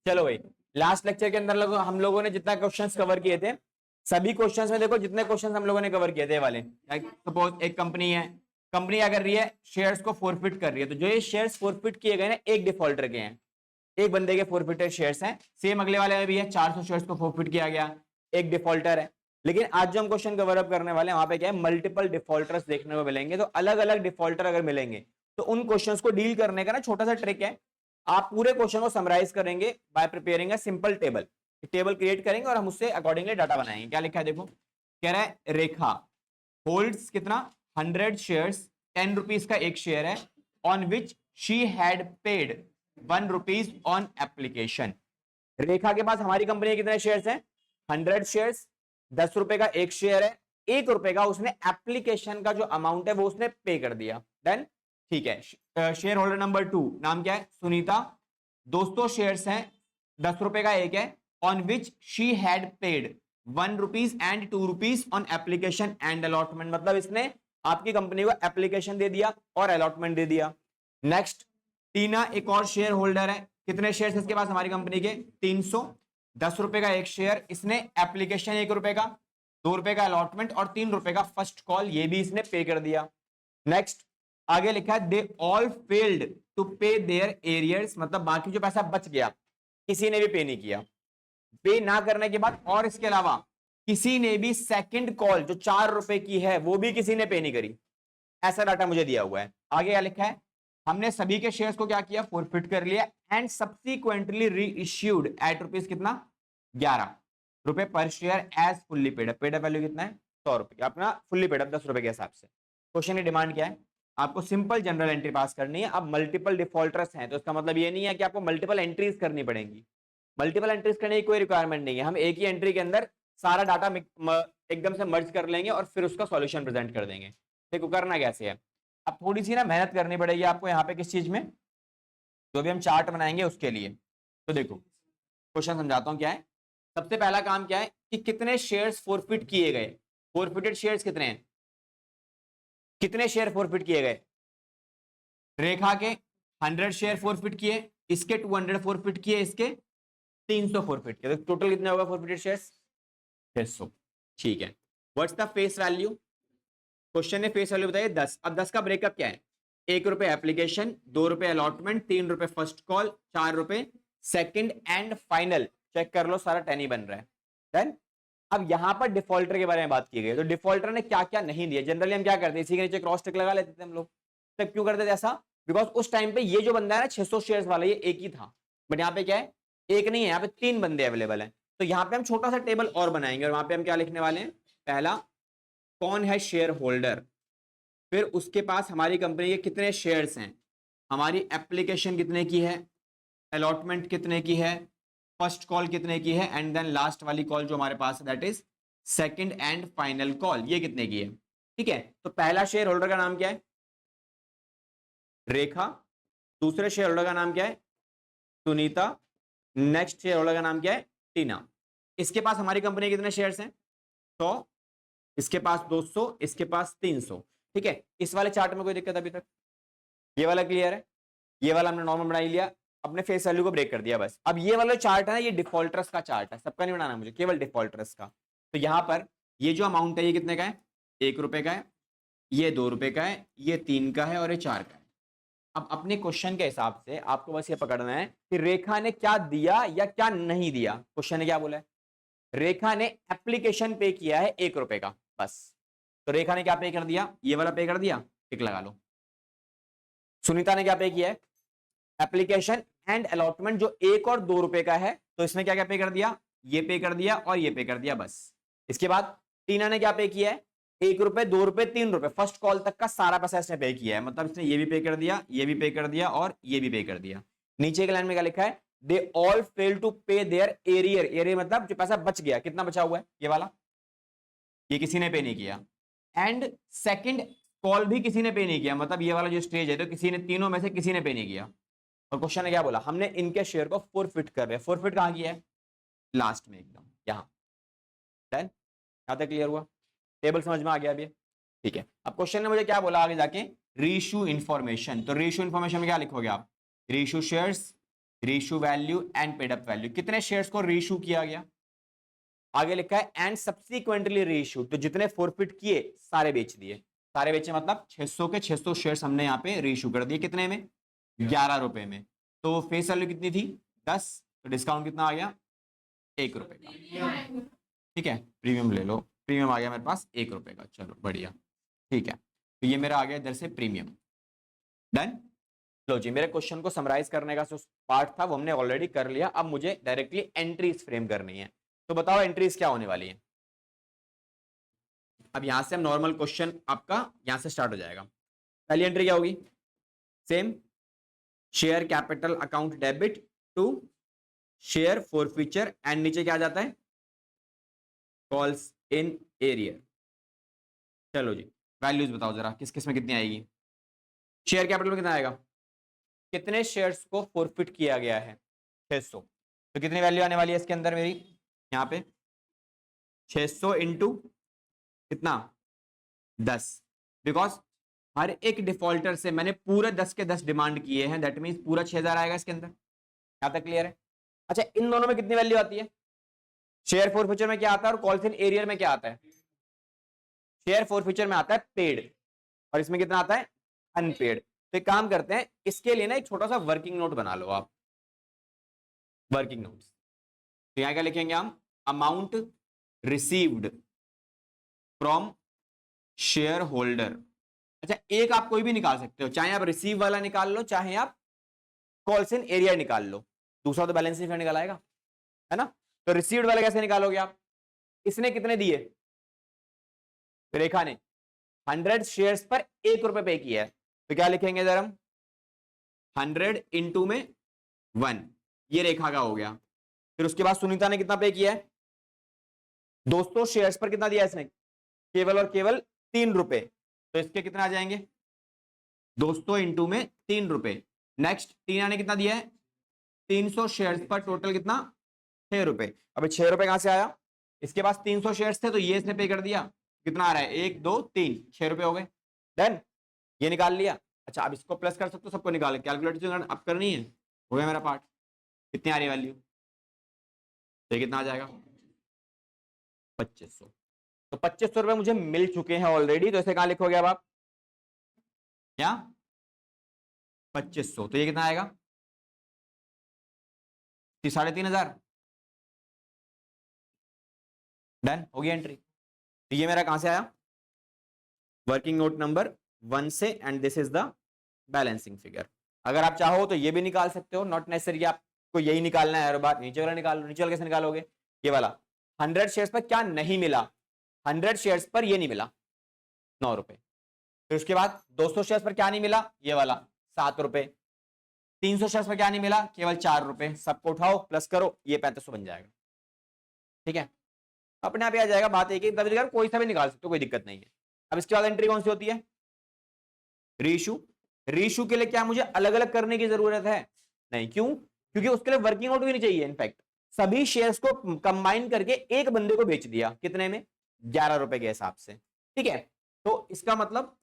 चलो भाई, last lecture के अंदर हम लोगों ने जितना क्वेश्चंस कवर किए थे, सभी क्वेश्चंस में देखो जितने क्वेश्चंस हम लोगों ने कवर किए थे वाले, सपोज एक कंपनी है, कंपनी क्या कर रही है, शेयर्स को फोरफिट कर रही है, तो जो ये शेयर्स फोरफिट किए गए ना, एक डिफॉल्टर के हैं, एक बंदे के फोरफिटेड शेयर्स हैं। सेम अगले वाले में भी है, 400 शेयर्स को फोरफिट किया गया, एक डिफॉल्टर है। लेकिन आज जो हम क्वेश्चन कवर अप करने वाले हैं वहां पे क्या है, मल्टीपल डिफॉल्टर्स देखने को मिलेंगे। तो अलग अलग डिफॉल्टर अगर मिलेंगे तो उन क्वेश्चंस को डील करने का ना छोटा सा ट्रिक है, आप पूरे क्वेश्चन को समराइज करेंगे bye preparing a simple table. Table create करेंगे और हम उससे अकॉर्डिंगली डाटा बनाएंगे। क्या लिखा है देखो, कह रहा है रेखा होल्ड्स कितना 100 शेयर्स, 10 रुपीज का एक शेयर है, on which she had paid 1 rupees on application. Rekha के पास हमारी कंपनी के कितने शेयर्स हैं, 100 शेयर्स, 10 रुपए का एक शेयर है, 1 रुपए का उसने एप्लीकेशन का जो अमाउंट है वो उसने पे कर दिया। डन, ठीक है। शेयर होल्डर नंबर 2 नाम क्या है, सुनीता, 200 शेयर्स हैं, 10 रुपए का एक है, on which she had paid 1 rupees and 2 rupees on application and allotment. मतलब इसने आपकी कंपनी को एप्लीकेशन दे दिया और अलॉटमेंट दे दिया। नेक्स्ट, टीना एक और शेयर होल्डर है, कितने शेयर इसके पास हमारी कंपनी के, 300, 10 रुपए का एक शेयर, इसने एप्लीकेशन 1 रुपए का, 2 रुपए का अलॉटमेंट और 3 रुपए का फर्स्ट कॉल, ये भी इसने पे कर दिया। नेक्स्ट, आगे लिखा है दे ऑल फेल्ड टू पे देयर एरियर्स, मतलब बाकी जो पैसा बच गया किसी ने भी पे नहीं किया। पे ना करने के बाद और इसके अलावा किसी ने भी सेकंड कॉल जो 4 रुपए की है वो भी किसी ने पे नहीं करी, ऐसा डाटा मुझे दिया हुआ है। आगे क्या लिखा है, हमने सभी के शेयर्स को क्या किया, फोरफिट कर लिया and subsequently reissued at rupees कितना, 11 रुपए पर share as fully paid. Paid value कितना है, 100 रुपए, अपना फुल्ली पेड 10 रुपए के हिसाब से। क्वेश्चन की डिमांड क्या है, आपको सिंपल जनरल एंट्री पास करनी है। अब मल्टीपल डिफॉल्टर्स हैं तो इसका मतलब ये नहीं है कि आपको मल्टीपल एंट्रीज करनी पड़ेंगी। मल्टीपल एंट्रीज करने की कोई रिक्वायरमेंट नहीं है, हम एक ही एंट्री के अंदर सारा डाटा एकदम से मर्ज कर लेंगे और फिर उसका सॉल्यूशन प्रेजेंट कर देंगे। देखो करना कैसे है, अब थोड़ी सी ना मेहनत करनी पड़ेगी आपको यहाँ पे, किस चीज में, जो भी हम चार्ट बनाएंगे उसके लिए। तो देखो क्वेश्चन समझाता हूँ क्या है। सबसे पहला काम क्या है कि कितने शेयर्स फोरफिट किए गए, फोरफिटेड शेयर्स कितने हैं, कितने शेयर फोरफिट किए गए। रेखा के 100 शेयर फोरफिट किए, इसके 200 फोरफिट किए, इसके 300 फोरफिट किए, तो टोटल कितने होगा फोरफिटेड शेयर्स, 600। ठीक है, what's the face value, question ने फेस वैल्यू बताइए 10। अब 10 का ब्रेकअप क्या है, 1 रुपए एप्लीकेशन, 2 रुपए अलॉटमेंट, 3 रुपए फर्स्ट कॉल, 4 रुपए सेकंड एंड फाइनल। चेक कर लो सारा 10 ही बन रहा है। डन। अब यहां पर डिफॉल्टर के बारे में बात की गई, तो डिफॉल्टर ने क्या क्या नहीं दिया। जनरली हम क्या करते हैं, इसी के नीचे क्रॉस टिक लगा लेते थे हम लोग। तब क्यों करते थे ऐसा, बिकॉज उस टाइम पे ये जो बंदा है ना 600 शेयर्स वाला, ये एक ही था। बट यहाँ पे क्या है, एक नहीं है, यहाँ पे 3 बंदे अवेलेबल हैं। तो यहाँ पे हम छोटा सा टेबल और बनाएंगे और वहां पे हम क्या लिखने वाले हैं, पहला कौन है शेयर होल्डर, फिर उसके पास हमारी कंपनी के कितने शेयर्स हैं, हमारी एप्लीकेशन कितने की है, अलॉटमेंट कितने की है, फर्स्ट कॉल कितने की है, एंड देन लास्ट वाली कॉल जो हमारे पास है that is second and final call, ये कितने की है। ठीक है, तो पहला शेयर होल्डर का नाम क्या है, रेखा, दूसरे शेयर होल्डर का नाम क्या है, सुनीता, नेक्स्ट शेयर होल्डर का नाम क्या है, टीना। इसके पास हमारी कंपनी के कितने शेयर्स हैं, 100, इसके पास 200, इसके पास 300। ठीक है, इस वाले चार्ट में कोई दिक्कत अभी तक, ये वाला क्लियर है, ये वाला हमने नॉर्मल बना लिया, अपने फेस वैल्यू को ब्रेक कर दिया बस। अब ये वाला चार्ट है ना, ये डिफॉल्टर्स का चार्ट है, सबका नहीं बनाना मुझे, केवल डिफॉल्टर्स का। तो यहां पर ये जो अमाउंट है ये कितने का है, 1 रुपए का है, ये 2 रुपए का है, ये 3 का है और ये 4 का है। अब अपने क्वेश्चन के हिसाब से आपको बस ये पकड़ना है कि रेखा ने क्या दिया या क्या नहीं दिया। क्वेश्चन ने क्या बोला है, रेखा ने एप्लीकेशन पे किया है 1 रुपए का, बस। तो रेखा ने क्या पे कर दिया, ये वाला पे कर दिया, टिक लगा लो। सुनीता ने क्या पे किया है, एप्लीकेशन एंड अलॉटमेंट जो 1 और 2 रुपए का है, तो इसने क्या क्या पे कर दिया, ये पे कर दिया और ये पे कर दिया, बस। इसके बाद टीना ने क्या पे किया है, 1 रुपए, 2 रुपए, 3 रुपए, फर्स्ट कॉल तक का सारा पैसा इसने पे किया है, मतलब इसने ये भी पे कर दिया, ये भी पे कर दिया और ये भी पे कर दिया। नीचे के लाइन में क्या लिखा है, दे ऑल फेल टू पे देयर एरियर, एरियर मतलब जो पैसा बच गया, कितना बचा हुआ है, ये वाला, ये किसी ने पे नहीं किया, एंड सेकंड कॉल भी किसी ने पे नहीं किया, मतलब ये वाला जो स्टेज है तो किसी ने, तीनों में से किसी ने पे नहीं किया। और क्वेश्चन ने क्या बोला, हमने इनके शेयर को फोरफिट कर रहे हैं। फोरफिट कहां किया है, लास्ट में एकदम यहां। डन, यहां तक क्लियर हुआ, टेबल समझ में आ गया अभी। ठीक है, अब क्वेश्चन ने मुझे क्या बोला आगे जाके, रीइश्यू इंफॉर्मेशन। तो रीइश्यू इंफॉर्मेशन में क्या लिखोगे आप, reissue shares, reissue value and paid up value, कितने शेयर्स को रीइश्यू किया गया, आगे लिखा है एंड सब्सिक्वेंटली रीइश्यू, तो जितने फोरफिट किए सारे बेच दिए, सारे बेचे मतलब 600 के 600 शेयर्स हमने यहाँ पे रीइश्यू कर दिए, कितने में 11 रुपए में, तो फेस वैल्यू कितनी थी 10, तो डिस्काउंट कितना आ गया 1 रुपए का, ठीक है, प्रीमियम ले लो, प्रीमियम आ गया मेरे पास 1 रुपए का, चलो बढ़िया, ठीक है, तो ये मेरा आ गया इधर से प्रीमियम, डन। लो जी, मेरे क्वेश्चन को समराइज करने का जो पार्ट था वो हमने ऑलरेडी कर लिया, अब मुझे डायरेक्टली एंट्रीज फ्रेम करनी है, तो बताओ एंट्रीज क्या होने वाली है। अब यहां से हम नॉर्मल क्वेश्चन आपका यहां से स्टार्ट हो जाएगा। पहली एंट्री क्या होगी, same share capital account debit to share forfeiture and नीचे क्या आ जाता है कॉल्स इन एरियर। चलो जी, वैल्यूज बताओ जरा किस किस में कितनी आएगी। शेयर कैपिटल में कितना आएगा, कितने शेयर्स को फॉरफिट किया गया है 600, तो कितनी वैल्यू आने वाली है इसके अंदर मेरी, यहाँ पे 600 इंटू कितना 10, बिकॉज हर एक डिफॉल्टर से मैंने पूरे 10 के 10 डिमांड किए हैं, दैट मीन्स पूरा 6000 आएगा इसके अंदर, यहाँ तक क्लियर है। अच्छा, इन दोनों में कितनी वैल्यू आती है, शेयर फॉरफीचर में क्या आता है और कॉल्स इन एरियर में क्या आता है, शेयर फॉरफीचर में आता है पेड और इसमें कितना आता है अनपेड। तो एक काम करते हैं, इसके लिए ना एक छोटा सा वर्किंग नोट बना लो आप, वर्किंग नोट्स, तो यहां क्या लिखेंगे हम, amount received from share holder. अच्छा, एक आप कोई भी निकाल सकते हो, चाहे आप रिसीव वाला निकाल लो, चाहे आप कॉल्स इन एरिया निकाल लो, दूसरा तो बैलेंस शीट में निकाल आएगा, है ना। तो रिसीव्ड वाला कैसे निकालोगे आप, इसने कितने दिए, रेखा ने 100 शेयर्स पर 1 रुपए पे किया है, तो क्या लिखेंगे इधर हम 100 इंटू में 1, ये रेखा का हो गया। फिर उसके बाद सुनीता ने कितना पे किया है 200 शेयर्स पर कितना दिया इसने, केवल और केवल 3 रुपए, तो इसके कितना आ जाएंगे 200 इंटू में 3 रुपए। नेक्स्ट टीना ने कितना दिया है 300 शेयर्स पर टोटल कितना 6 रुपए। अब 6 रुपए कहां से आया, इसके पास 300 शेयर्स थे तो ये इसने पे कर दिया, कितना आ रहा है 1 2 3, 6 रुपए हो गए, देन ये निकाल लिया। अच्छा, अब इसको प्लस कर सकते हो, सबको निकाल, कैलकुलेटर अब करनी है, हो गया मेरा पार्ट, कितनी आ रही है वैल्यू, तो ये कितना आ जाएगा 2500। तो 2500 रुपए मुझे मिल चुके हैं ऑलरेडी, तो इसे कहां लिखोगे अब आप, क्या 2500, तो ये कितना आएगा 3500, डन हो गई एंट्री। तो ये मेरा कहां से आया वर्किंग नोट नंबर 1 से, and this is the balancing figure. अगर आप चाहो तो ये भी निकाल सकते हो, नॉट नेसेसरी आपको यही निकालना है हर बार, नीचे वाला निकाल लो। नीचे वाला कैसे निकालोगे, ये वाला 100 शेयर्स पर क्या नहीं मिला, 100 शेयर्स पर ये नहीं मिला 9 रुपए, फिर उसके बाद 200 शेयर्स पर क्या नहीं मिला, ये वाला 7 रुपए, 300 शेयर्स पर क्या नहीं मिला, केवल 4 रुपए, सबको उठाओ प्लस करो, ये 3500 बन जाएगा, ठीक है, अपने आप ही आ जाएगा। बात एक ही, कोई सा भी निकाल सकते हो, कोई दिक्कत नहीं है। अब इसके बाद एंट्री कौन सी होती है, रीइश्यू। रीइश्यू के लिए क्या मुझे अलग अलग करने की जरूरत है, नहीं, क्यों, क्योंकि उसके लिए वर्किंग आउट भी नहीं चाहिए, इनफैक्ट सभी शेयर्स को कंबाइन करके एक बंदे को बेच दिया, कितने में 11 रुपए के हिसाब से, ठीक है। तो इसका मतलब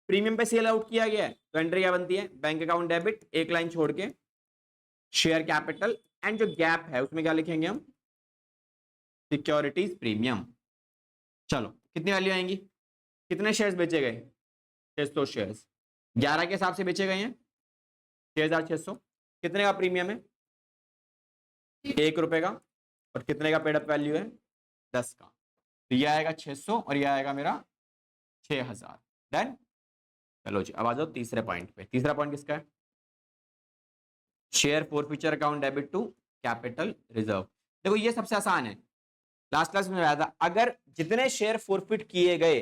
प्रीमियम पे सेल आउट किया गया है, तो एंट्री क्या बनती है, बैंक अकाउंट डेबिट, एक लाइन छोड़ के शेयर कैपिटल, एंड जो गैप है उसमें क्या लिखेंगे हम, सिक्योरिटीज प्रीमियम। चलो कितनी वैल्यू आएंगी, कितने शेयर्स बेचे गए 600 शेयर्स, 11 के हिसाब से बेचे गए हैं 6600, कितने का प्रीमियम है 1 रुपए का, और कितने का पेड अप वैल्यू है 10 का, तो ये आएगा 600 और ये आएगा मेरा 6000, डन। चलो जी, अब आ जाओ तीसरे पॉइंट पे। तीसरा पॉइंट किसका है, share forfeiture account debit to capital reserve. देखो ये सबसे आसान है, लास्ट क्लास में आया था, अगर जितने शेयर फॉरफिट किए गए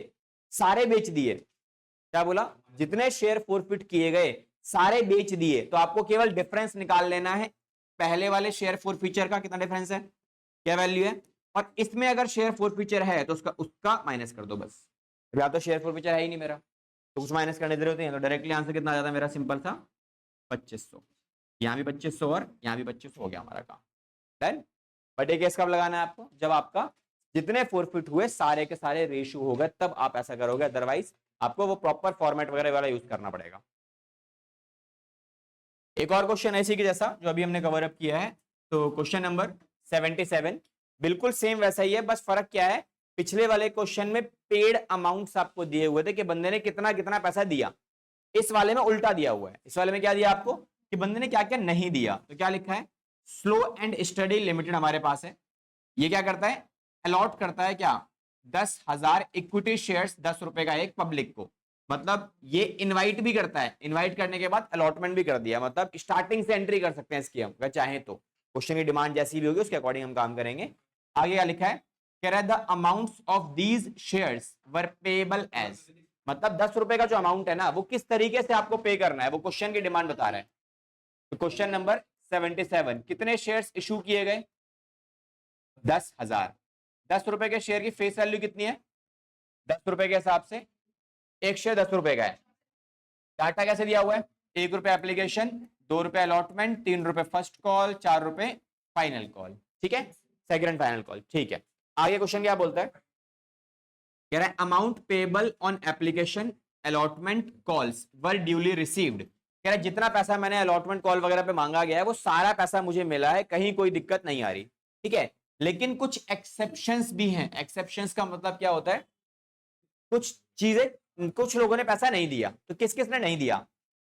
सारे बेच दिए, क्या बोला, जितने शेयर फॉरफिट किए गए सारे बेच दिए, तो आपको केवल डिफरेंस निकाल लेना है, पहले वाले शेयर फॉरफीचर का कितना डिफरेंस है, क्या वैल्यू है, और इसमें अगर शेयर फॉरफीचर है तो उसका माइनस कर दो बस। या तो शेयर फॉरफीचर है ही नहीं मेरा, तो कुछ माइनस करने की जरूरत नहीं है, तो डायरेक्टली आंसर कितना आ जाता है मेरा, सिंपल था 2500, यहाँ भी 2500 और यहाँ भी 2500 हो गया हमारा काम, डन। बट एक केस कब लगाना है आपको, जब आपका जितने फॉरफिट हुए सारे के सारे रेशियो होगा, तब आप ऐसा करोगे, अदरवाइज आपको वो प्रॉपर फॉर्मेट वगैरह वाला यूज करना पड़ेगा। एक और क्वेश्चन ऐसी के जैसा जो अभी हमने कवर अप किया है, तो क्वेश्चन नंबर 77 बिल्कुल सेम वैसा ही है, बस फर्क क्या है, पिछले वाले क्वेश्चन में पेड अमाउंट्स आपको दिए हुए थे कि बंदे ने कितना कितना पैसा दिया, इस वाले में उल्टा दिया हुआ है। इस वाले में क्या दिया आपको कि बंदे ने क्या क्या नहीं दिया। तो क्या लिखा है, स्लो एंड स्टडी लिमिटेड हमारे पास है, ये क्या करता है, अलॉट करता है क्या, 10,000 इक्विटी शेयर्स, 10 रुपए का एक पब्लिक को। मतलब ये इनवाइट भी करता है, इनवाइट करने के बाद अलॉटमेंट भी कर दिया, मतलब स्टार्टिंग से एंट्री कर सकते हैं इसकी हम अगर चाहें तो, क्वेश्चन की डिमांड जैसी भी होगी उसके अकॉर्डिंग हम काम करेंगे। आगे क्या लिखा है, कह रहा है the amounts of these shares were payable as, मतलब 10 रुपए का जो अमाउंट है ना वो किस तरीके से आपको पे करना है, वो क्वेश्चन की डिमांड बता रहा है। तो क्वेश्चन नंबर 77, कितने शेयर्स इशू किए गए, 10,000। 10 रुपए के शेयर की फेस वैल्यू कितनी है, 10 रुपए के हिसाब से एक शेयर 10 रुपए का है। डाटा कैसे दिया हुआ है, 1 रुपए एप्लीकेशन, 2 रुपए अलॉटमेंट, 3 रुपए फर्स्ट कॉल, 4 रुपए फाइनल कॉल, ठीक है, सेकंड एंड फाइनल कॉल, ठीक है। आगे क्वेश्चन क्या बोलता है, कह रहा है amount payable on application allotment calls were duly received, कह रहा है जितना पैसा मैंने अलॉटमेंट कॉल वगैरह पे मांगा गया है वो सारा पैसा मुझे मिला है, कहीं कोई दिक्कत नहीं आ रही, ठीक है। लेकिन कुछ एक्सेप्शंस भी हैं, एक्सेप्शंस का मतलब क्या होता है, कुछ चीजें, कुछ लोगों ने पैसा नहीं दिया, तो किस किस ने नहीं दिया,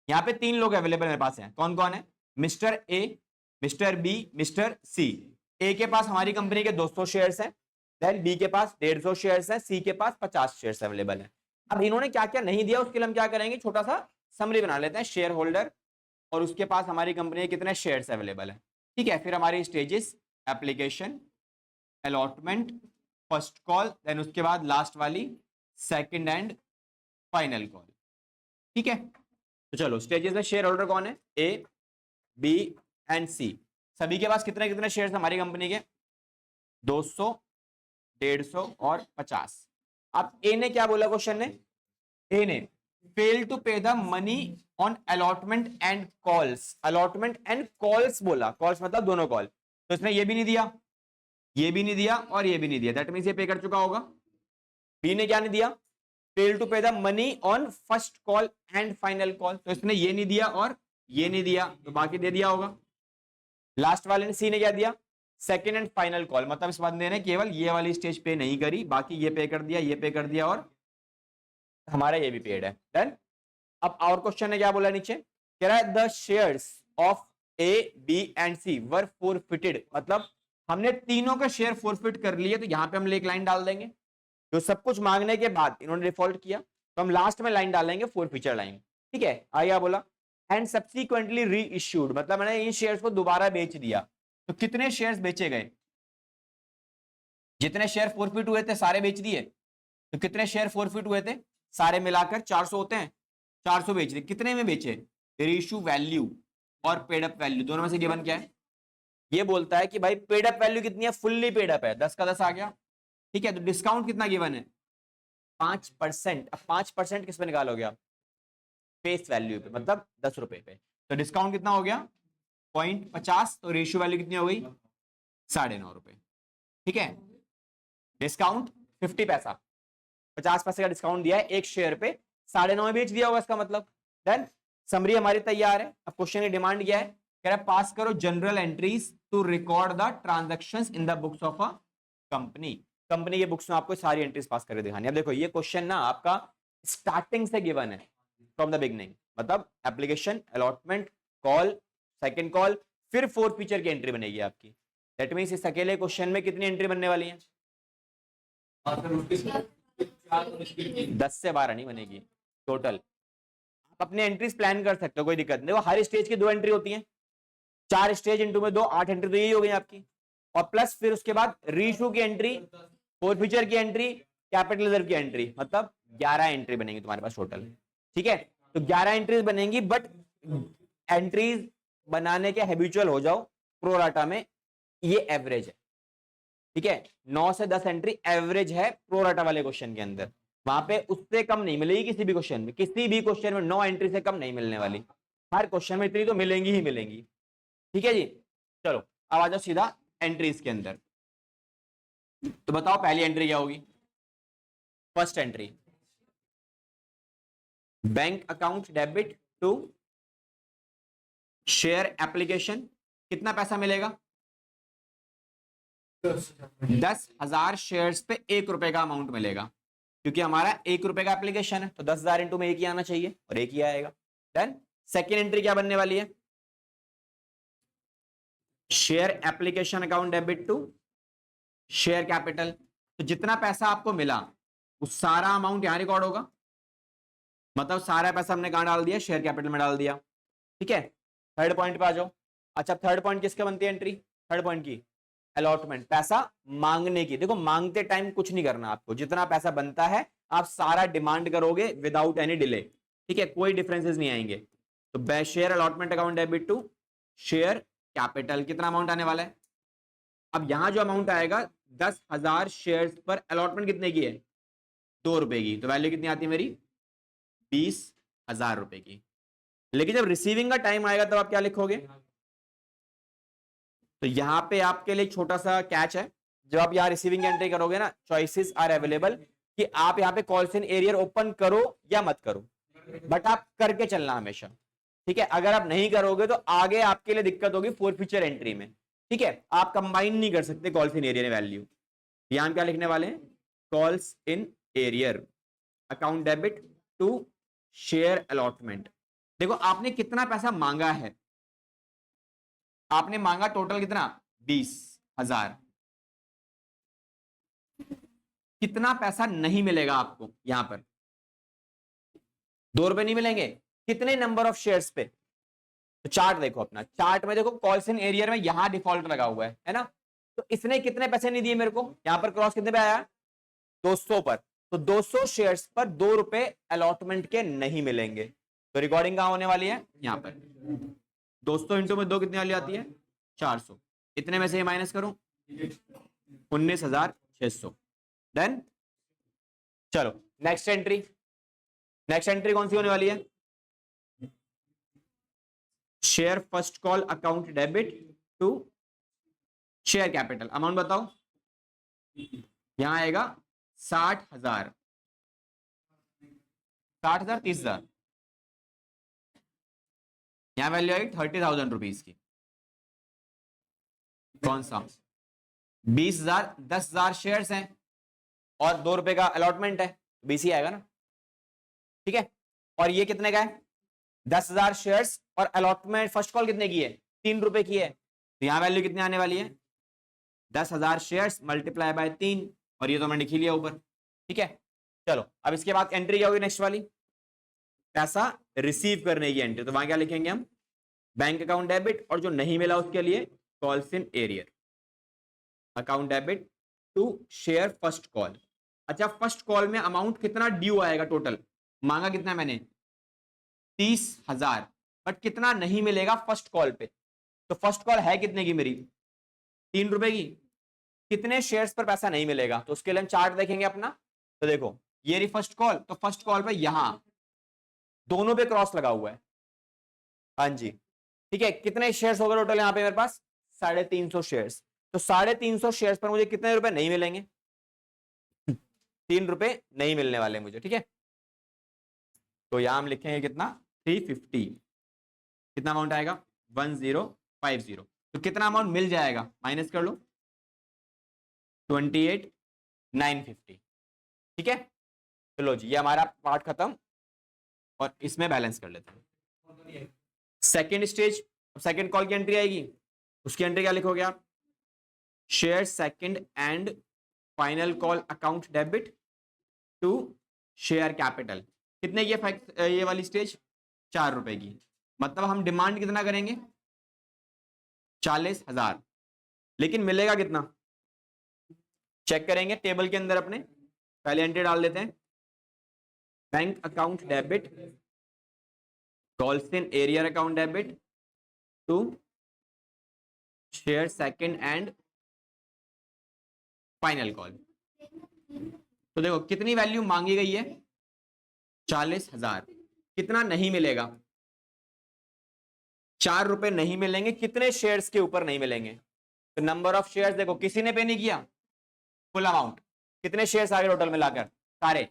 यहाँ पे 3 लोग अवेलेबल मेरे पास हैं, कौन कौन है, mister A, mister B, mister C. A के पास हमारी कंपनी के 200 शेयर्स हैं, देन बी के पास 150 शेयर्स हैं, सी के पास 50 शेयर्स अवेलेबल हैं। अब इन्होंने क्या क्या नहीं दिया उसके लिए हम क्या करेंगे, छोटा सा समरी बना लेते हैं, शेयर होल्डर और उसके पास हमारी कंपनी के कितने शेयर्स अवेलेबल है, ठीक है। फिर हमारी stages, application, allotment, first call, then उसके बाद लास्ट वाली सेकंड एंड फाइनल कॉल, ठीक है। तो चलो स्टेजेस में शेयर होल्डर कौन है, ए, बी एंड सी, सभी के पास कितने कितने शेयर्स हमारी कंपनी के, 200, 150 और 50। अब ए ने क्या बोला क्वेश्चन ने, ए ने फेल टू पे the money on allotment and calls, allotment and calls बोला, कॉल्स मतलब दोनों कॉल, तो इसने ये भी नहीं दिया, ये भी नहीं दिया और ये भी नहीं दिया, दैट मींस ये पे कर चुका होगा। बी ने क्या नहीं दिया, फेल टू पे the money on first call and final call, तो इसने ये नहीं दिया और ये नहीं दिया, तो बाकी दे दिया होगा। लास्ट वाले ने सी ने क्या दिया, सेकंड एंड फाइनल कॉल, मतलब इस बंदे ने केवल ये वाली स्टेज पे नहीं करी, बाकी ये पे कर दिया, ये पे कर दिया और हमारा ये भी पेड है, डन। अब और क्वेश्चन ने क्या बोला नीचे, कह रहा है the shares of A, B and C were forfeited, मतलब हमने तीनों का शेयर फोरफिट कर लिए, तो यहां पे हम एक लाइन डाल देंगे, जो सब कुछ मांगने के बाद इन्होंने डिफॉल्ट किया, तो हम लास्ट में लाइन डालेंगे फोरफीचर लाइन, ठीक है। आया बोला एंड सब्सिक्वेंटली री इश्यूड, मतलब मैंने इन शेयर्स को दोबारा बेच दिया, तो कितने शेयर्स बेचे गए, जितने शेयर फोरफिट हुए थे सारे बेच दिए, तो कितने शेयर फोरफिट हुए थे, सारे मिलाकर 400 होते हैं, 400 बेच दिए, कितने में बेचे, रीइश्यू वैल्यू और पेड अप वैल्यू दोनों में से गिवन क्या है, ये बोलता है कि भाई पेड अप वैल्यू कितनी है, फुल्ली पेड अप है, 10 का 10 आ गया, ठीक है। तो डिस्काउंट कितना गिवन है, 5%। अब 5% किस पे निकालोगे आप, फेस वैल्यू पे, मतलब 10 रुपए पे, तो डिस्काउंट कितना हो गया 0.50, तो रेशियो वैल्यू कितनी हो गई 9.5 रुपए, ठीक है। डिस्काउंट 50 पैसा, 50 पैसे का डिस्काउंट दिया है एक शेयर पे, 9.5 में बेच दिया होगा इसका मतलब, डन। समरी हमारी तैयार है। अब क्वेश्चन की डिमांड क्या है, कह रहा है पास करो journal entries to record the transactions in the books of a company, company के बुक्स में आपको सारी एंट्रीज पास करके दिखानी है। अब देखो ये क्वेश्चन ना आपका स्टार्टिंग से गिवन है, फ्रॉम द बिगनिंग, मतलब application, allotment, call, second call, फिर फोर्थ फीचर की एंट्री बनेगी आपकी, दैट मींस इस अकेले क्वेश्चन में कितनी एंट्री बनने वाली है, 10 से 12 नहीं बनेगी टोटल। आप अपने एंट्रीज प्लान कर सकते हो, कोई दिक्कत नहीं, वो हर स्टेज की 2 एंट्री होती है, 4 स्टेज इंटू में 2, 8 एंट्री तो यही हो गई आपकी, और प्लस फिर उसके बाद रीइश्यू की एंट्री, फोर्थ फीचर की एंट्री, कैपिटल रिजर्व की एंट्री, मतलब 11 एंट्री बनेगी तुम्हारे पास टोटल, ठीक है। तो 11 एंट्रीज बनेंगी, बट एंट्रीज बनाने के हैबिचुअल हो जाओ, प्रोराटा में ये एवरेज है, ठीक है। 9 से 10 एंट्री एवरेज है प्रोराटा वाले क्वेश्चन के अंदर, वहां पे उससे कम नहीं मिलेगी किसी भी क्वेश्चन में, किसी भी क्वेश्चन में 9 एंट्री से कम नहीं मिलने वाली, हर क्वेश्चन में इतनी तो मिलेंगी ही मिलेंगी, ठीक है जी। चलो अब आ जाओ सीधा एंट्रीज के अंदर, तो बताओ पहली एंट्री क्या होगी, first entry bank account debit to share application कितना पैसा मिलेगा? 10,000 शेयर्स पे 1 रुपए का अमाउंट मिलेगा, क्योंकि हमारा 1 रुपए का एप्लीकेशन है, तो 10,000 इंटू में 1 ही आना चाहिए और 1 ही आएगा। डन। सेकेंड एंट्री क्या बनने वाली है? Share application account debit to share capital. तो जितना पैसा आपको मिला वो सारा अमाउंट यहां रिकॉर्ड होगा, मतलब सारा पैसा हमने कहां डाल दिया? शेयर कैपिटल में डाल दिया। ठीक है, थर्ड पॉइंट पे आ जाओ। अच्छा, थर्ड पॉइंट किसके बनती है एंट्री? थर्ड पॉइंट की अलॉटमेंट, पैसा मांगने की। देखो मांगते टाइम कुछ नहीं करना आपको, जितना पैसा बनता है आप सारा डिमांड करोगे विदाउट एनी डिले। ठीक है, कोई डिफरेंसेस नहीं आएंगे। तो share allotment account debit to share capital, कितना अमाउंट आने वाला है? अब यहां जो अमाउंट आएगा 10,000 शेयर्स पर अलॉटमेंट कितने की है? 2 रुपए की, तो वैल्यू कितनी आती है मेरी? 20,000 रुपए की। लेकिन जब रिसीविंग का टाइम आएगा तब आप क्या लिखोगे? तो यहां पे आपके लिए छोटा सा कैच है, जब आप यहाँ रिसीविंग एंट्री करोगे ना, चॉइसेस आर अवेलेबल कि आप यहाँ पे कॉल्स इन एरियर ओपन करो या मत करो, बट आप करके चलना हमेशा। ठीक है, अगर आप नहीं करोगे तो आगे आपके लिए दिक्कत होगी फॉर फ्यूचर एंट्री में। ठीक है, आप कंबाइन नहीं कर सकते कॉल्स इन एरियर वैल्यू। यहां क्या लिखने वाले हैं? Calls in arrear account debit to share allotment. देखो आपने कितना पैसा मांगा है, आपने मांगा टोटल कितना? 20,000। कितना पैसा नहीं मिलेगा आपको यहां पर? 2 रुपए नहीं मिलेंगे। कितने नंबर ऑफ शेयर्स पे? तो चार्ट देखो अपना, चार्ट में देखो कॉल्स इन एरियर में यहां डिफॉल्ट लगा हुआ है ना? तो इसने कितने पैसे नहीं दिए मेरे को? यहां पर क्रॉस कितने पे आया? 200 पर। तो 200 शेयर्स पर 2 रुपए अलॉटमेंट के नहीं मिलेंगे। तो रिकॉर्डिंग कहां होने वाली है? यहां पर। 200 इंटू में 2 कितने वाली आती है? 400। इतने में से माइनस करूं, 19,600। डन। चलो नेक्स्ट एंट्री। नेक्स्ट एंट्री कौन सी होने वाली है? Share first call account debit to share capital. Amount बताओ। यहां आएगा 60,000। 60,000, 30,000। यहां वैल्यू आएगी 30,000 रुपीज की। कौन सा? 20,000, 10,000 शेयर्स हैं और 2 रुपए का अलॉटमेंट है, 20 ही आएगा ना? ठीक है, और ये कितने का है? 10,000 शेयर्स और अलॉटमेंट फर्स्ट कॉल कितने की है? 3 रुपए की है। तो यहां वैल्यू कितनी आने वाली है? 10,000 शेयर्स मल्टीप्लाई बाय 3, और ये तो मैंने लिख लिया ऊपर। ठीक है, चलो अब इसके बाद एंट्री क्या होगी नेक्स्ट वाली? पैसा रिसीव करने की एंट्री। तो वहां क्या लिखेंगे हम? बैंक अकाउंट डेबिट, और जो नहीं मिला उसके लिए calls in arrear account debit to share first call. अच्छा, फर्स्ट कॉल में अमाउंट कितना ड्यू आएगा? टोटल मांगा कितना मैंने? 30,000, बट कितना नहीं मिलेगा फर्स्ट कॉल पे? तो फर्स्ट कॉल है कितने की मेरी? 3 रुपए की। कितने शेयर्स पर पैसा नहीं मिलेगा? तो उसके लिए हम चार्ट देखेंगे अपना। तो देखो ये रही फर्स्ट कॉल, तो फर्स्ट कॉल पे यहां दोनों पे क्रॉस लगा हुआ है। हाँ जी, ठीक है। कितने शेयर्स हो गए टोटल यहां पे मेरे पास? 350 शेयर्स। तो 350 शेयर्स पर मुझे कितने रुपए नहीं मिलेंगे? 3 रुपए नहीं मिलने वाले मुझे। ठीक है, तो यहां हम लिखेंगे कितना? 350। कितना अमाउंट आएगा? 1050। तो कितना अमाउंट मिल जाएगा? माइनस कर लो, 28,950। ठीक है, चलो जी, ये हमारा पार्ट खत्म और इसमें बैलेंस कर लेते हैं। सेकेंड स्टेज, सेकेंड कॉल की एंट्री आएगी। उसकी एंट्री क्या लिखोगे आप? Share second and final call account debit to share capital. कितने की ये वाली स्टेज? 4 रुपए की। मतलब हम डिमांड कितना करेंगे? 40,000। लेकिन मिलेगा कितना? चेक करेंगे टेबल के अंदर अपने। पहले एंट्री डाल देते हैं, bank account debit calls in arrear account debit to share second and final call. तो देखो कितनी वैल्यू मांगी गई है? 40,000। कितना नहीं मिलेगा? 4 रुपए नहीं मिलेंगे। कितने शेयर्स के ऊपर नहीं मिलेंगे? तो नंबर ऑफ शेयर्स देखो, किसी ने पे नहीं किया फुल अमाउंट। कितने शेयर्स आ गए टोटल मिलाकर? सारे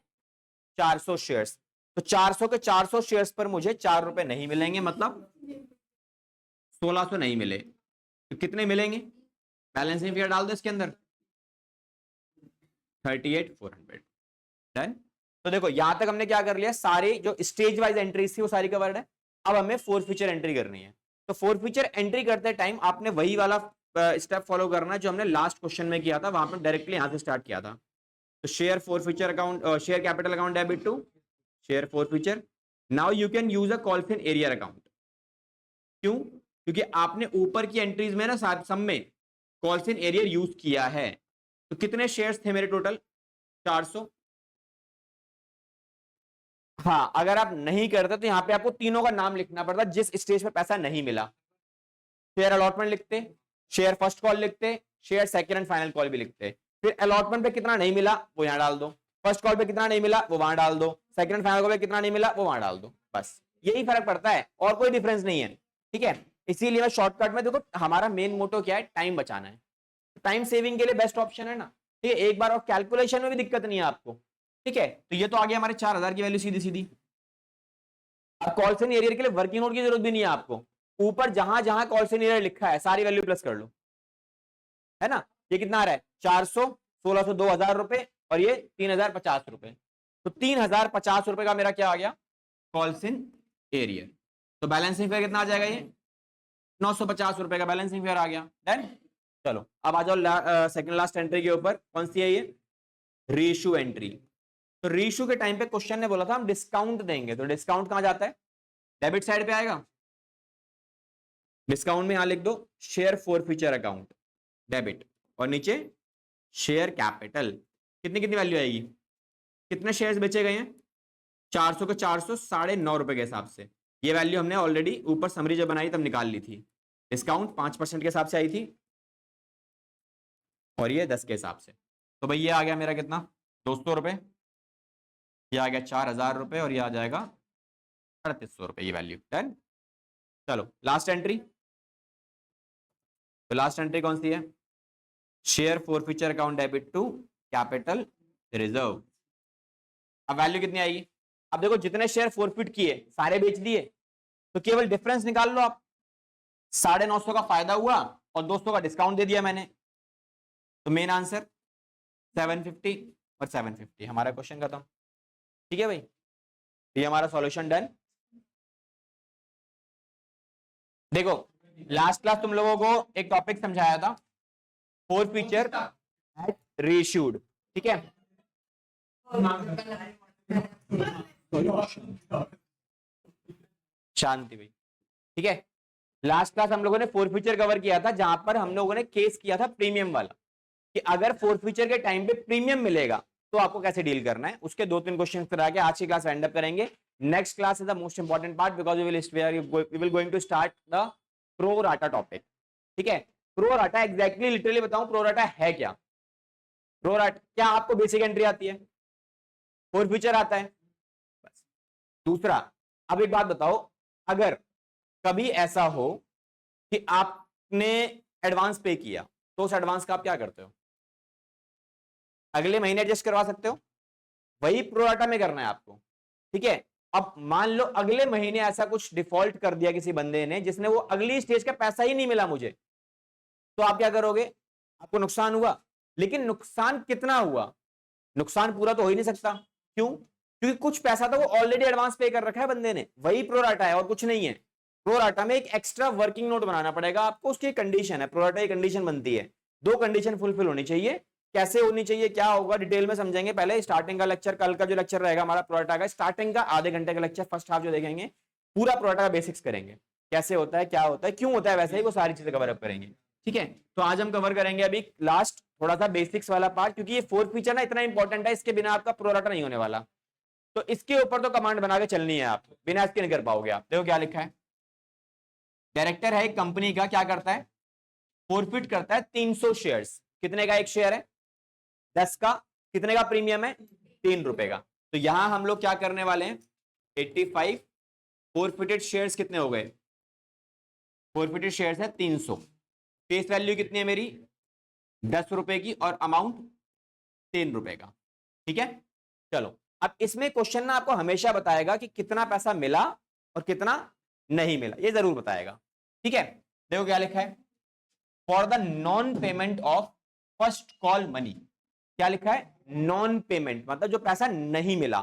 400 शेयर्स। तो 400 के 400 शेयर्स पर मुझे 4 रुपए नहीं मिलेंगे, मतलब 1600 नहीं मिले तो कितने मिलेंगे, बैलेंसिंग फिगर डाल दो इसके अंदर 38,400। डन। तो देखो यहां तक हमने क्या कर लिया, सारी जो स्टेज वाइज एंट्रीज थी वो सारी कवर्ड है। अब हमें फोर फीचर एंट्री करनी है। तो फोर फीचर एंट्री करते टाइम आपने वही वाला स्टेप फॉलो करना जो हमने लास्ट क्वेश्चन में किया था, वहां पर डायरेक्टली यहां से स्टार्ट किया था। तो share forfeiture account, share capital account debit to share forfeiture. Now you can use a calls in arrear account. क्यों? क्योंकि आपने ऊपर की एंट्रीज में ना सब में कॉल्फिन एरियर यूज किया है। तो कितने शेयर्स थे मेरे टोटल, 400। हाँ, अगर आप नहीं करते तो यहां पे आपको तीनों का नाम लिखना पड़ता जिस स्टेज पर पैसा नहीं मिला। शेयर अलॉटमेंट लिखते, शेयर फर्स्ट कॉल लिखते, share second and final call भी लिखते। फिर अलॉटमेंट पे कितना नहीं मिला वो यहां डाल दो, फर्स्ट कॉल पे कितना नहीं मिला वो वहां डाल दो, सेकंड एंड फाइनल कॉल पे कितना नहीं मिला वो वहां डाल दो। बस यही फर्क पड़ता है और कोई डिफरेंस नहीं है। ठीक है, इसीलिए मैं शॉर्टकट में, देखो हमारा मेन मोटो क्या है, टाइम बचाना है। टाइम सेविंग के लिए बेस्ट ऑप्शन है ना। ठीक है, एक बार और कैलकुलेशन में भी दिक्कत नहीं है आपको। ठीक है, तो ये तो आ गया हमारे 4000 की वैल्यू सीधी सीधी। अब कॉल्सन एरियर के लिए वर्किंग नोट की जरूरत भी नहीं है आपको। ऊपर जहां जहां कॉल्सन एरियर लिखा है सारी वैल्यू प्लस कर लो, है ना। ये कितना आ रहा है, 400, 1600, 2000 रुपए, और ये 3050 रुपए। तो 3050 रुपए का मेरा क्या आ गया, कॉल्सन एरियर। तो बैलेंसिंग फेयर कितना आ जाएगा, ये 950 रुपए का बैलेंसिंग फेयर आ गया। डन। चलो अब आ जाओ सेकंड लास्ट एंट्री के ऊपर, कौन सी है ये, रीइश्यू एंट्री। तो रीइश्यू के टाइम पे क्वेश्चन ने बोला था हम डिस्काउंट देंगे, तो डिस्काउंट कहां जाता है, डेबिट साइड पे आएगा। डिस्काउंट में यहां लिख दो share forfeiture account debit, और नीचे शेयर कैपिटल। कितनी कितनी वैल्यू आएगी, कितने शेयर्स बेचे गए हैं, 400 के 400, 9.5 रुपए के हिसाब से। ये वैल्यू हमने ऑलरेडी ऊपर समरी जब बनाई तब निकाल ली थी। डिस्काउंट 5% के हिसाब से आई थी, और ये 10 के हिसाब से। तो भाई ये आ गया मेरा कितना, 200 रुपए, ये आ गया 4000 रुपए, और ये आ जाएगा 3800 रुपए ये वैल्यू। डन। चलो लास्ट एंट्री। तो लास्ट एंट्री कौन सी है, share forfeiture account debit to capital reserve. अब वैल्यू कितनी आएगी, अब देखो जितने शेयर फोरफिट किए सारे बेच दिए, तो केवल डिफरेंस निकाल लो आप। 950 का फायदा हुआ और 200 का डिस्काउंट दे दिया मैंने। तो मेन आंसर 750 और 750, हमारा क्वेश्चन खत्म। ठीक है भाई, ये हमारा सॉल्यूशन डन। देखो लास्ट क्लास तुम लोगों को एक टॉपिक समझाया था, फोर फीचर एट रीइश्यूड। ठीक है, शांति भाई। ठीक है, लास्ट क्लास हम लोगों ने फोर फीचर कवर किया था, जहां पर हम लोगों ने केस किया था प्रीमियम वाला, कि अगर फोर फीचर के टाइम पे प्रीमियम मिलेगा तो आपको कैसे डील करना है। उसके 2-3 क्वेश्चन करा के आज की क्लास एंड अप करेंगे। Next class is the most important part, because we will going to start the pro rata topic. ठीक है, प्रो राटा एग्जैक्टली लिटरली बताऊं प्रो राटा है क्या। प्रो राटा क्या, आपको बेसिक एंट्री आती है, फोर फीचर आता है, बस। दूसरा, अब एक बात बताओ, अगर कभी ऐसा हो कि आपने एडवांस पे किया, तो उस एडवांस का आप क्या करते हो, अगले महीने एडजस्ट करवा सकते हो, वही प्रोराटा में करना है आपको। ठीक है, अब मान लो अगले महीने ऐसा कुछ डिफॉल्ट कर दिया किसी बंदे ने, जिसने वो अगली स्टेज का पैसा ही नहीं मिला मुझे, तो आप क्या करोगे, आपको नुकसान हुआ। लेकिन नुकसान कितना हुआ, नुकसान पूरा तो हो ही नहीं सकता। क्यों, क्योंकि कुछ पैसा तो वो ऑलरेडी एडवांस पे कर रखा है बंदे ने, वही प्रोराटा है और कुछ नहीं है। प्रोराटा में एक एक्स्ट्रा वर्किंग नोट बनाना पड़ेगा आपको, उसकी कंडीशन है, प्रोराटा की कंडीशन बनती है, 2 कंडीशन फुलफिल होनी चाहिए। कैसे होनी चाहिए, क्या होगा, डिटेल में समझेंगे। पहले स्टार्टिंग का लेक्चर, कल का जो लेक्चर रहेगा हमारा प्रोराटा का, स्टार्टिंग का आधे घंटे का लेक्चर, फर्स्ट हाफ जो देखेंगे, पूरा प्रोराटा का बेसिक्स करेंगे, कैसे होता है, क्या होता है, क्यों होता है, वैसे ही वो सारी चीजें कवर अप करेंगे। ठीक है, तो आज हम कवर करेंगे अभी लास्ट थोड़ा सा बेसिक्स वाला पार्ट, क्योंकि ये फोर्थ फीचर ना इतना इंपॉर्टेंट है, इसके बिना आपका प्रोराटा नहीं होने वाला। तो इसके ऊपर तो कमांड बना के चलनी है आप, बिना इसके नहीं कर पाओगे आप। देखो क्या लिखा है, डायरेक्टर है एक कंपनी का, क्या करता है, फोरफिट करता है 300 शेयर्स। कितने का एक शेयर है, 10 का। कितने का प्रीमियम है, 3 रुपए का। तो यहां हम लोग क्या करने वाले हैं, 85 फोरफिटेड शेयर्स कितने हो गए, फोरफिटेड शेयर्स है 300। फेस वैल्यू कितनी है मेरी, 10 रुपए की, और अमाउंट 3 रुपए का। ठीक है, चलो अब इसमें क्वेश्चन ना आपको हमेशा बताएगा कि कितना पैसा मिला और कितना नहीं मिला, ये जरूर बताएगा। ठीक है, देखो क्या लिखा है, for the non payment of first call money. क्या लिखा है, नॉन पेमेंट मतलब जो पैसा नहीं मिला,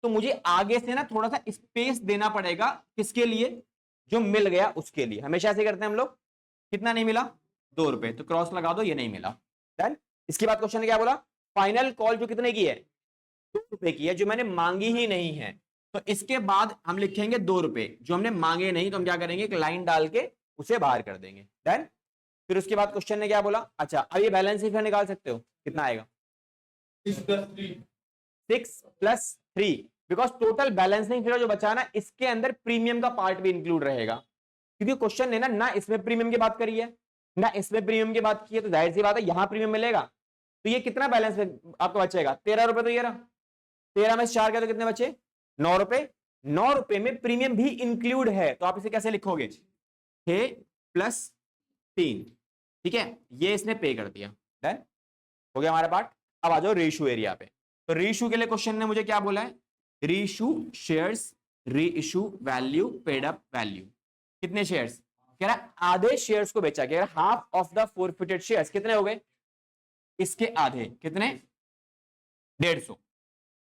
तो मुझे आगे से ना थोड़ा सा स्पेस देना पड़ेगा, किसके लिए, जो मिल गया उसके लिए। हमेशा ऐसे करते हैं हम लोग। कितना नहीं मिला, 2 रुपए, तो क्रॉस लगा दो, ये नहीं मिला। डन। इसके बाद क्वेश्चन ने क्या बोला, फाइनल कॉल जो कितने की है, 2 रुपए की है, जो मैंने मांगी ही नहीं है। तो इसके बाद हम लिखेंगे 2 रुपए, जो हमने मांगे नहीं, तो हम क्या करेंगे, एक लाइन डाल के उसे बाहर कर देंगे। डन। फिर उसके बाद क्वेश्चन ने क्या बोला, अच्छा अब ये बैलेंस शीट निकाल सकते हो, कितना आएगा, 6+3, बिकॉज टोटल बैलेंसिंग फिगर जो बचा ना, इसके अंदर प्रीमियम का पार्ट भी इंक्लूड रहेगा, क्योंकि क्वेश्चन ने ना इसमें प्रीमियम की बात करी है ना इसमें प्रीमियम की बात की है, तो जाहिर सी बात है यहां प्रीमियम मिलेगा। तो ये कितना बैलेंस आपको बचेगा, 13 रुपए। तो ये रहा 13 में 4 का, तो कितने बचे, 9 रुपए। 9 रुपए में प्रीमियम भी इंक्लूड है, तो आप इसे कैसे लिखोगे, 6+3। ठीक है, ये इसने पे कर दिया। डन हो गया हमारा पार्ट। अब आ जाओ रेशियो एरिया पे। तो रीइश्यू के लिए क्वेश्चन ने मुझे क्या बोला है, reissue shares, reissue value, paid up value. कितने शेयर्स, कह रहा आधे शेयर्स को बेचा गया, half of the forfeited shares. कितने हो गए, इसके आधे, कितने, 150।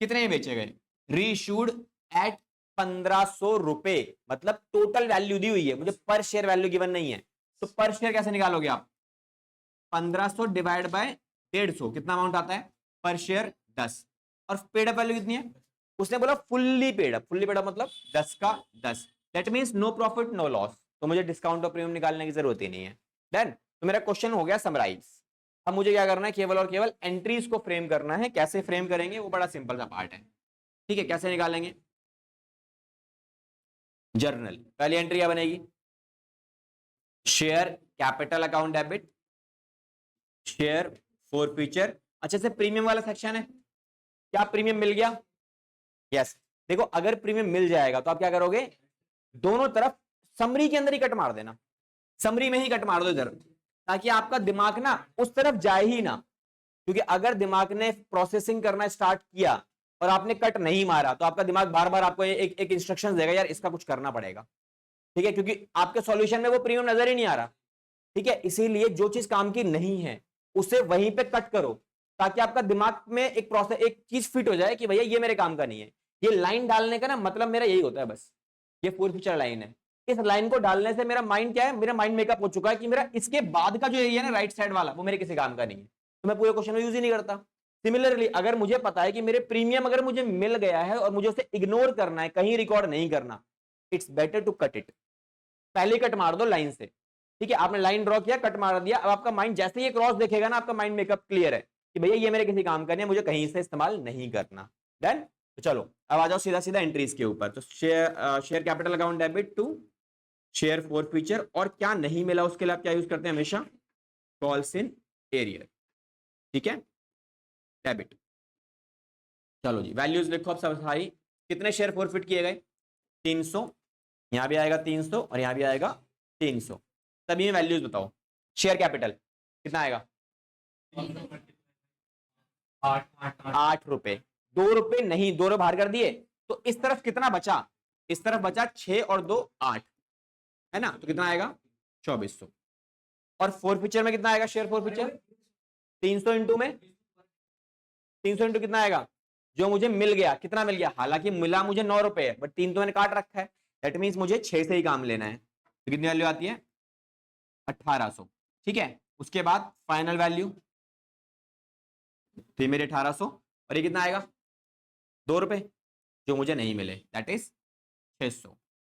कितने में बेचे गए, रीइश्यूड एट 1500 रुपए, मतलब टोटल वैल्यू दी हुई है, मुझे पर शेयर वैल्यू गिवन नहीं है। तो पर शेयर कैसे निकालोगे आप, 1500 डिवाइड बाय 150, कितना अमाउंट आता है पर शेयर, 10। और पेड अप वैल्यू कितनी है, उसने बोला fully paid up. Fully paid up मतलब 10 का 10, that means no profit no loss, तो मुझे डिस्काउंट और प्रीमियम निकालने की जरूरत ही नहीं है। डन। तो मेरा क्वेश्चन हो गया समराइज। अब मुझे क्या करना है, केवल और केवल एंट्रीज को फ्रेम करना है। कैसे फ्रेम करेंगे, वो बड़ा सिंपल सा पार्ट है। ठीक है, कैसे निकालेंगे, जर्नल, पहली एंट्री क्या बनेगी, share capital account debit, share for future. अच्छे से प्रीमियम वाला सेक्शन है, क्या प्रीमियम मिल गया, यस। देखो अगर प्रीमियम मिल जाएगा तो आप क्या करोगे, दोनों तरफ समरी के अंदर ही कट मार देना, समरी में ही कट मार दो इधर, ताकि आपका दिमाग ना उस तरफ जाए ही ना। क्योंकि अगर दिमाग ने प्रोसेसिंग करना स्टार्ट किया और आपने कट नहीं मारा, तो आपका दिमाग बार बार आपको एक इंस्ट्रक्शन देगा, यार इसका कुछ करना पड़ेगा। ठीक है, क्योंकि आपके सॉल्यूशन में वो प्रीमियम नजर ही नहीं आ रहा। ठीक है, इसीलिए जो चीज काम की नहीं है उसे वहीं पे कट करो, ताकि आपका दिमाग में एक प्रोसेस, एक चीज फिट हो जाए कि भैया ये मेरे काम का नहीं है। ये लाइन डालने का ना मतलब मेरा यही होता है, बस ये फुल फीचर लाइन है। इस लाइन को डालने से मेरा माइंड क्या है, मेरा माइंड मेकअप हो चुका है कि मेरा इसके बाद का जो एरिया है ना, राइट साइड वाला, वो मेरे किसी काम का नहीं है, तो मैं पूरे क्वेश्चन में यूज ही नहीं करता। सिमिलरली अगर मुझे पता है कि मेरे प्रीमियम अगर मुझे मिल गया है और मुझे उसे इग्नोर करना है, कहीं रिकॉर्ड नहीं करना, it's better to cut it. पहले कट मार दो लाइन से। ठीक है, आपने लाइन ड्रॉ किया, कट मार दिया, अब आपका माइंड जैसे ये क्रॉस देखेगा ना, आपका माइंड मेकअप क्लियर है कि भैया ये मेरे किसी काम का नहीं है, मुझे कहीं से इस्तेमाल नहीं करना। डन। तो चलो अब आ जाओ सीधा सीधा एंट्रीज के ऊपर। तो share capital account debit to share forfeiture, और क्या नहीं मिला उसके लिए आप क्या यूज करते हैं हमेशा, कॉल्स इन एरियर। ठीक है, डेबिट। चलो जी, वैल्यूज लिखो अब सब सारी। कितने शेयर फॉरफिट किए गए, 300, यहां भी आएगा 300 और यहां भी आएगा 300। सभी में वैल्यूज बताओ। शेयर कैपिटल कितना आएगा, 8 रुपए। 2 रुपए नहीं, 2 रुपए बाहर कर दिए, तो इस तरफ कितना बचा, इस तरफ बचा 6 और 2 8, है ना, तो कितना आएगा 2400। और फोर फीचर में कितना आएगा, शेयर फोर फीचर 300 इंटू में 300 इंटू कितना आएगा, जो मुझे मिल गया, कितना मिल गया, हालांकि मिला मुझे 9 रुपए है, बट 3 तो मैंने काट रखा है, दैट मींस मुझे 6 से ही काम लेना है। तो कितनी वैल्यू आती है, 1800। ठीक है, उसके बाद फाइनल वैल्यू थी मेरे 1800, और ये कितना आएगा 2 रुपए, जो मुझे नहीं मिले, दैट इज 600।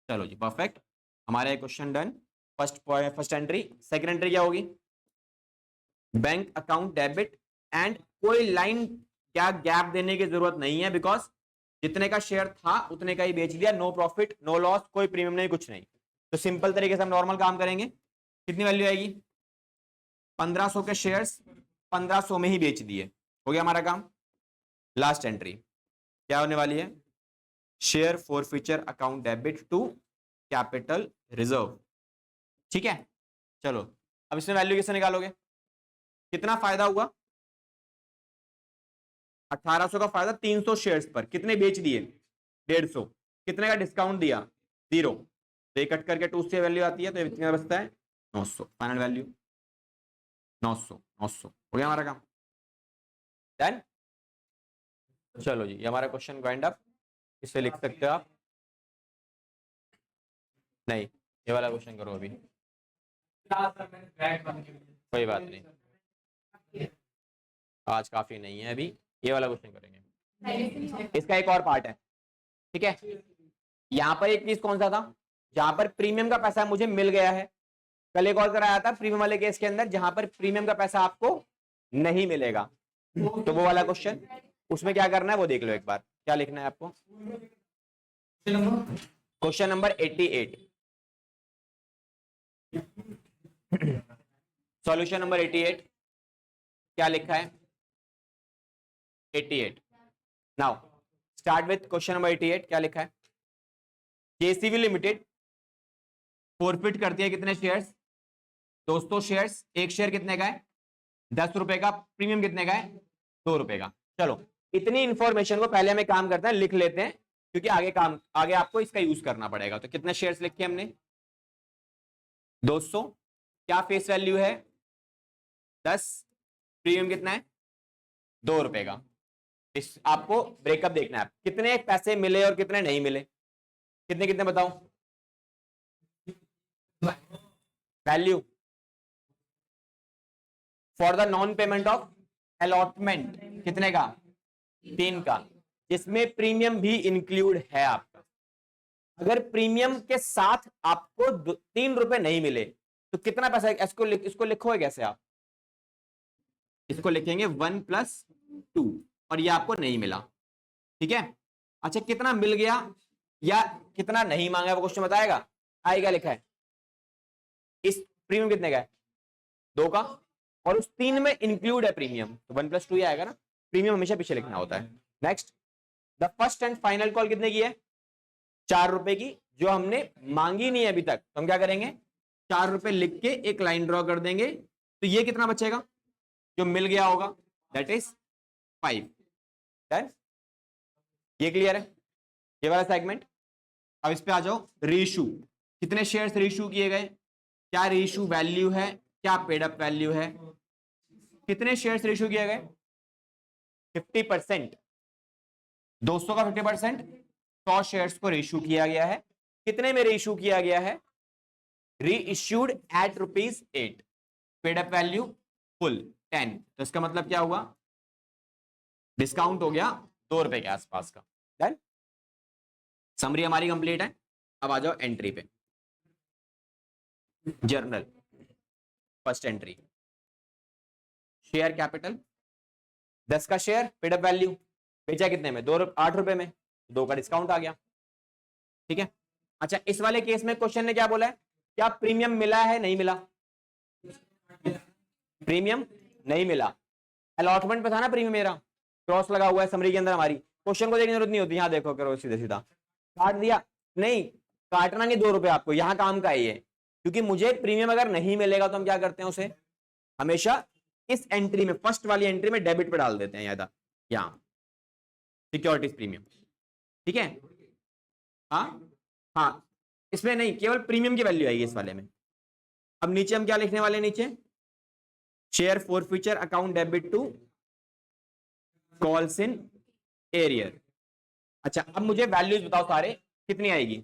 चलो जी परफेक्ट, हमारा question done. First entry. Second entry क्या होगी, बैंक अकाउंट डेबिट, एंड कोई लाइन क्या गैप देने की जरूरत नहीं है, बिकॉज जितने का शेयर था उतने का ही बेच दिया, नो प्रॉफिट नो लॉस, कोई प्रीमियम नहीं, कुछ नहीं। तो सिंपल तरीके से हम नॉर्मल काम करेंगे। कितनी वैल्यू आएगी, 1500 के शेयर्स 1500 में ही बेच दिए, हो गया हमारा काम। लास्ट एंट्री क्या होने वाली है, share forfeiture account debit to capital reserve. ठीक है, चलो अब इसमें वैल्यू कैसे निकालोगे, कितना फायदा हुआ, 1800 का फायदा 300 शेयर्स पर, कितने बेच दिए 150, कितने का डिस्काउंट दिया 0, तो कट करके 2 से वैल्यू आती है, तो कितना बचता है 900 फाइनल वैल्यू 900 हो गया हमारा काम डन। चलो जी, ये हमारा क्वेश्चन वाइंड अप। इसे लिख सकते हो आप, नहीं ये वाला क्वेश्चन करो अभी, कोई बात नहीं, आज काफी नहीं है, अभी ये वाला क्वेश्चन करेंगे। इसका एक और पार्ट है, ठीक है। यहाँ पर एक चीज कौन सा था, जहां पर प्रीमियम का पैसा मुझे मिल गया है। कल एक और कराया था प्रीमियम वाले केस के अंदर, जहां पर प्रीमियम का पैसा आपको नहीं मिलेगा, तो वो वाला क्वेश्चन, उसमें क्या करना है वो देख लो एक बार। क्या लिखना है आपको, क्वेश्चन नंबर 88, सॉल्यूशन नंबर 88, क्या लिखा है 88। Now start with question number 88। क्या लिखा है, जेसीबी लिमिटेड फॉरफिट करती है कितने शेयर्स, 200 शेयर्स। एक शेयर कितने का है, 10 रुपए का। प्रीमियम कितने का है, 2 रुपए का। चलो इतनी इंफॉर्मेशन को पहले हमें काम करते हैं, लिख लेते हैं, क्योंकि आगे आपको इसका यूज करना पड़ेगा। तो कितने शेयर्स लिखे हमने, 200। क्या फेस वैल्यू है, 10। प्रीमियम कितना है, 2 रुपए का। इस आपको ब्रेकअप देखना है, कितने पैसे मिले और कितने नहीं मिले, कितने कितने बताओ। Value for the non payment of allotment कितने का, 3 का, जिसमें प्रीमियम भी इंक्लूड है आपका। अगर प्रीमियम के साथ आपको 3 रुपए नहीं मिले तो कितना पैसा, इसको लिखोगे कैसे आप, इसको लिखेंगे 1 + 2, और ये आपको नहीं मिला, ठीक है। अच्छा कितना मिल गया या कितना नहीं मांगा वो क्वेश्चन बताएगा, आएगा लिखा है। इस प्रीमियम कितने का है, 2 का, और उस 3 में इंक्लूड है प्रीमियम, तो 1 + 2 ही आएगा ना। प्रीमियम हमेशा पीछे लिखना होता है। Next, the first and final call कितने की है, 4 रुपए की, जो हमने मांगी नहीं है अभी तक। तो हम क्या करेंगे, 4 रुपए लिख के एक लाइन ड्रॉ कर देंगे, तो ये कितना बचेगा जो मिल गया होगा, दैट इज 5। डन, ये क्लियर है ये वाला सेगमेंट। अब इस पे आ जाओ, रीइश्यू, कितने शेयर्स रीइश्यू किए गए, क्या रीइश्यू वैल्यू है, क्या पेड अप वैल्यू है। कितने शेयर्स रीइश्यू किए गए, 50%, 200 का 50%, 100 शेयर्स को रीइश्यू किया गया है। कितने में रीइश्यू किया गया है, reissued at ₹8, paid up value full 10। तो इसका मतलब क्या हुआ, डिस्काउंट हो गया 2 रुपए के आसपास का। डन, समरी हमारी कंप्लीट है। अब आ जाओ एंट्री पे, journal first entry, share capital 10 का शेयर, पेड अप वैल्यू, बेचा कितने में, 8 रुपए में, 2 का डिस्काउंट आ गया, ठीक है। अच्छा इस वाले केस में क्वेश्चन ने क्या बोला है, क्या प्रीमियम मिला है, नहीं मिला, प्रीमियम नहीं मिला। अलॉटमेंट पे था ना प्रीमियम, मेरा क्रॉस लगा हुआ है समरी के अंदर हमारी, क्वेश्चन को देखने की जरूरत नहीं होती। यहाँ देखो करो, सीधे सीधा काट दिया, नहीं काटना नहीं, 2 रुपए आपको यहाँ काम का ही है, क्योंकि मुझे प्रीमियम अगर नहीं मिलेगा तो हम क्या करते हैं, उसे हमेशा इस एंट्री में, फर्स्ट वाली एंट्री में डेबिट पे डाल देते हैं, याद यहाँ सिक्योरिटीज प्रीमियम, ठीक है। हाँ हाँ, इसमें नहीं, केवल प्रीमियम की वैल्यू आएगी इस वाले में। अब नीचे हम क्या लिखने वाले, नीचे share forfeiture account debit to calls in arrear. अच्छा अब मुझे वैल्यूज बताओ सारे, कितनी आएगी,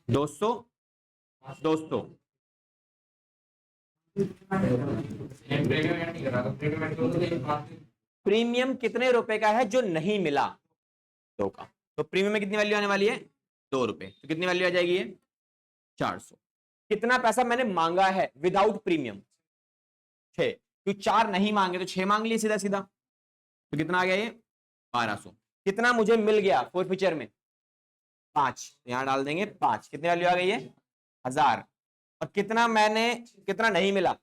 200 200, प्रीमियम कितने रुपए का है जो नहीं मिला, 2 का। तो प्रीमियम में कितनी वैल्यू आने वाली है, 2 रुपए, तो कितनी वैल्यू आ जाएगी, ये 400। कितना पैसा मैंने मांगा है विदाउट प्रीमियम, 6, क्योंकि 4 नहीं मांगे तो 6 मांग लिए सीधा सीधा, तो कितना आ गया ये 1200। कितना मुझे मिल गया फॉरफीचर में, 5, यहां डाल देंगे 5, कितनी वैल्यू आ गई है 1000। और कितना कितना नहीं मिला,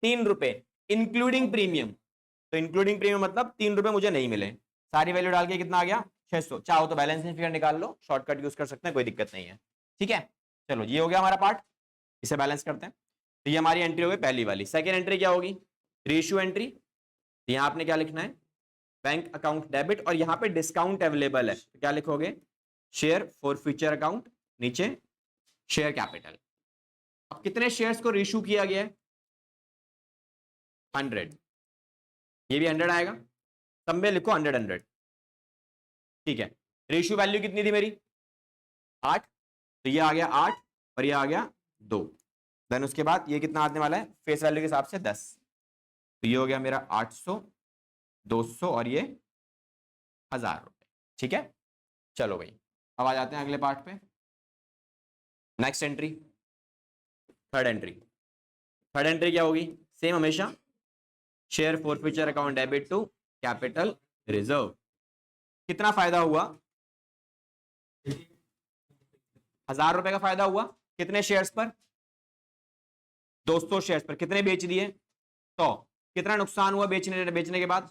3 रुपए इंक्लूडिंग प्रीमियम। तो इंक्लूडिंग प्रीमियम मतलब 3 रुपए मुझे नहीं मिले, सारी वैल्यू डाल के कितना आ गया 600। चाहो तो बैलेंसिंग फिगर निकाल लो, शॉर्टकट यूज कर सकते हैं, कोई दिक्कत नहीं है, ठीक है। चलो ये हो गया हमारा पार्ट, इसे बैलेंस करते हैं। तो ये हमारी एंट्री हो गई पहली वाली। सेकेंड एंट्री क्या होगी, रीइश्यू एंट्री। यहाँ आपने क्या लिखना है, बैंक अकाउंट डेबिट, और यहाँ पे डिस्काउंट अवेलेबल है, तो क्या लिखोगे, शेयर फॉरफीचर अकाउंट, नीचे शेयर कैपिटल, अब कितने शेयर्स को रेशू किया गया है? 100। ये भी 100 आएगा, सब में लिखो 100 100। ठीक है, रेशियो वैल्यू कितनी थी मेरी? 8, तो ये आ गया 8 और ये आ गया 2। देन उसके बाद ये कितना आने वाला है फेस वैल्यू के हिसाब से? 10। तो ये हो गया मेरा 800, 200 और ये 1000 रुपए। ठीक है, चलो भाई अब आ जाते हैं अगले पार्ट पे। Next entry, third entry. Third entry क्या होगी? सेम हमेशा, share forfeiture account debit to capital reserve. कितना फायदा हुआ? 1000 रुपए का फायदा हुआ। कितने शेयर्स पर? 200 शेयर्स पर। कितने बेच दिए? 100। कितना नुकसान हुआ बेचने के बाद?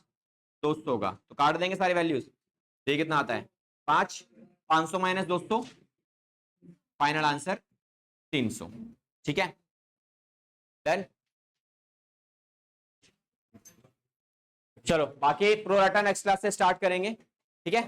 200 का। तो काट देंगे सारी वैल्यूज, ये कितना आता है? 5। 500 माइनस 200, फाइनल आंसर 300। ठीक है, डन। चलो बाकी प्रो राटा नेक्स्ट क्लास से स्टार्ट करेंगे। ठीक है।